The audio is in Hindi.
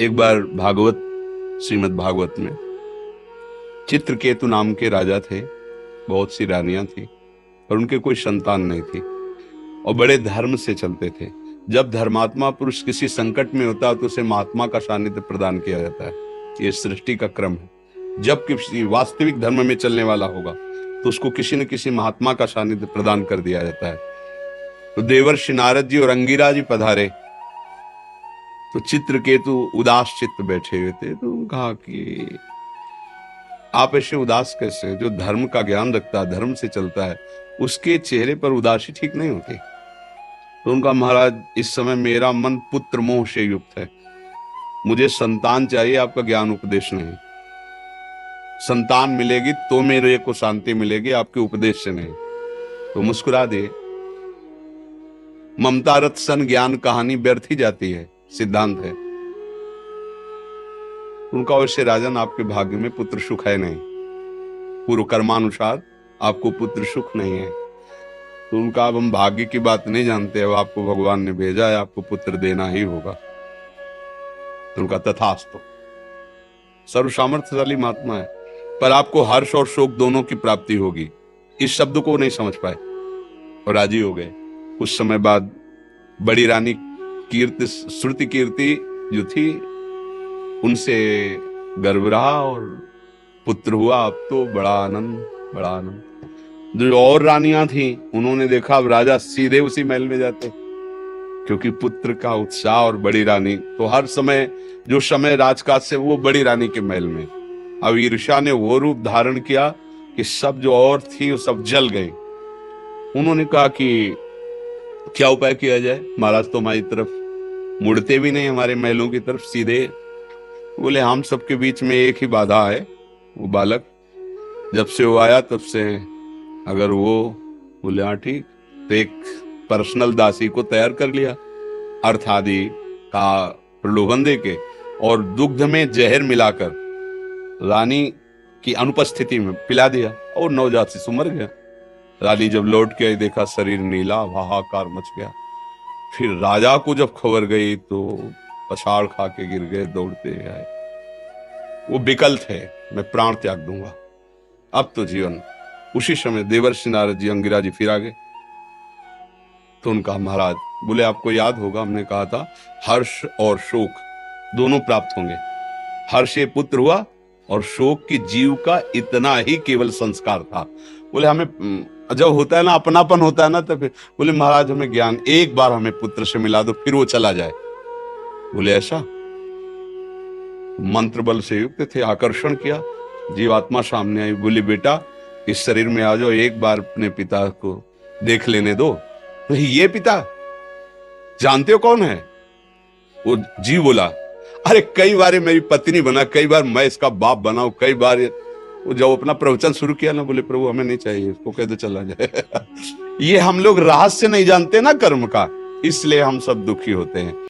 एक बार श्रीमद् भागवत में चित्रकेतु नाम के राजा थे। बहुत सी रानियां थी और उनके कोई संतान नहीं थी और बड़े धर्म से चलते थे। जब धर्मात्मा पुरुष किसी संकट में होता है तो उसे महात्मा का सानिध्य प्रदान किया जाता है। ये सृष्टि का क्रम है। जब किसी वास्तविक धर्म में चलने वाला होगा तो उसको किसी न किसी महात्मा का सानिध्य प्रदान कर दिया जाता है। तो देवर्षि नारद जी और अंगिरा जी पधारे तो चित्रकेतु उदास चित्त बैठे हुए थे। तो कहा कि आप ऐसे उदास कैसे? जो धर्म का ज्ञान रखता है, धर्म से चलता है, उसके चेहरे पर उदासी ठीक नहीं होती। तो उनका महाराज, इस समय मेरा मन पुत्र मोह से युक्त है, मुझे संतान चाहिए, आपका ज्ञान उपदेश नहीं। संतान मिलेगी तो मेरे को शांति मिलेगी, आपके उपदेश से नहीं। तो मुस्कुरा दे। ममता रत सन ज्ञान कहानी व्यर्थ ही जाती है, सिद्धांत है उनका। वैसे राजन, आपके भाग्य में पुत्र सुख है नहीं, पूर्व कर्मानुसार आपको पुत्र सुख नहीं है। तो उनका, अब हम भाग्य की बात नहीं जानते, अब आपको भगवान ने भेजा है, आपको पुत्र देना ही होगा। तो उनका तथास्तु। सर्व सामर्थ्यशाली महात्मा है, पर आपको हर्ष और शोक दोनों की प्राप्ति होगी। इस शब्द को नहीं समझ पाए और राजी हो गए। कुछ समय बाद बड़ी रानी कीर्ति, श्रुति कीर्ति जो थी, उनसे गर्भ रहा और पुत्र हुआ। अब तो बड़ा आनंद। जो और रानियां थी उन्होंने देखा अब राजा सीधे उसी महल में जाते, क्योंकि पुत्र का उत्साह। और बड़ी रानी तो हर समय, जो समय राजकाज से, वो बड़ी रानी के महल में। अब ईर्ष्या ने वो रूप धारण किया कि सब जो और थी वो सब जल गई। उन्होंने कहा कि क्या उपाय किया जाए? महाराज तो हमारी तरफ मुड़ते भी नहीं, हमारे महलों की तरफ सीधे। बोले, हम सबके बीच में एक ही बाधा है, वो बालक। जब से वो आया तब से, अगर वो, बोले हाँ ठीक। तो एक पर्सनल दासी को तैयार कर लिया, अर्थ आदि का प्रलोभन देके और दुग्ध में जहर मिलाकर रानी की अनुपस्थिति में पिला दिया और नवजात शिशु मर गया। रानी जब लौट के आई, देखा शरीर नीला, हाहाकार मच गया। फिर राजा को जब खबर गई तो पछाड़ खा के गिर गए, दौड़ते आए। वो विकल थे, मैं प्राण त्याग दूंगा, अब तो जीवन। उसी समय देवर्षि नारद जी, अंगिरा जी फिर आ गए। तो उनका, महाराज, बोले आपको याद होगा हमने कहा था हर्ष और शोक दोनों प्राप्त होंगे। हर्ष ये पुत्र हुआ और शोक की जीव का इतना ही केवल संस्कार था। बोले हमें जब होता है ना, अपनापन होता है ना, तो फिर बोले महाराज हमें ज्ञान एक बार हमें पुत्र से मिला दो, फिर वो चला जाए। बोले ऐसा? मंत्र बल से युक्त थे, आकर्षण किया, जीवात्मा सामने आई। बोली बेटा इस शरीर में आ जाओ, एक बार अपने पिता को देख लेने दो। तो ये पिता जानते हो कौन है? वो जीव बोला, अरे कई बार मेरी पत्नी बना, कई बार मैं इसका बाप बना, कई बार। वो जब अपना प्रवचन शुरू किया ना, बोले प्रभु हमें नहीं चाहिए, इसको कह दो चला जाए। ये हम लोग रहस्य नहीं जानते ना कर्म का, इसलिए हम सब दुखी होते हैं।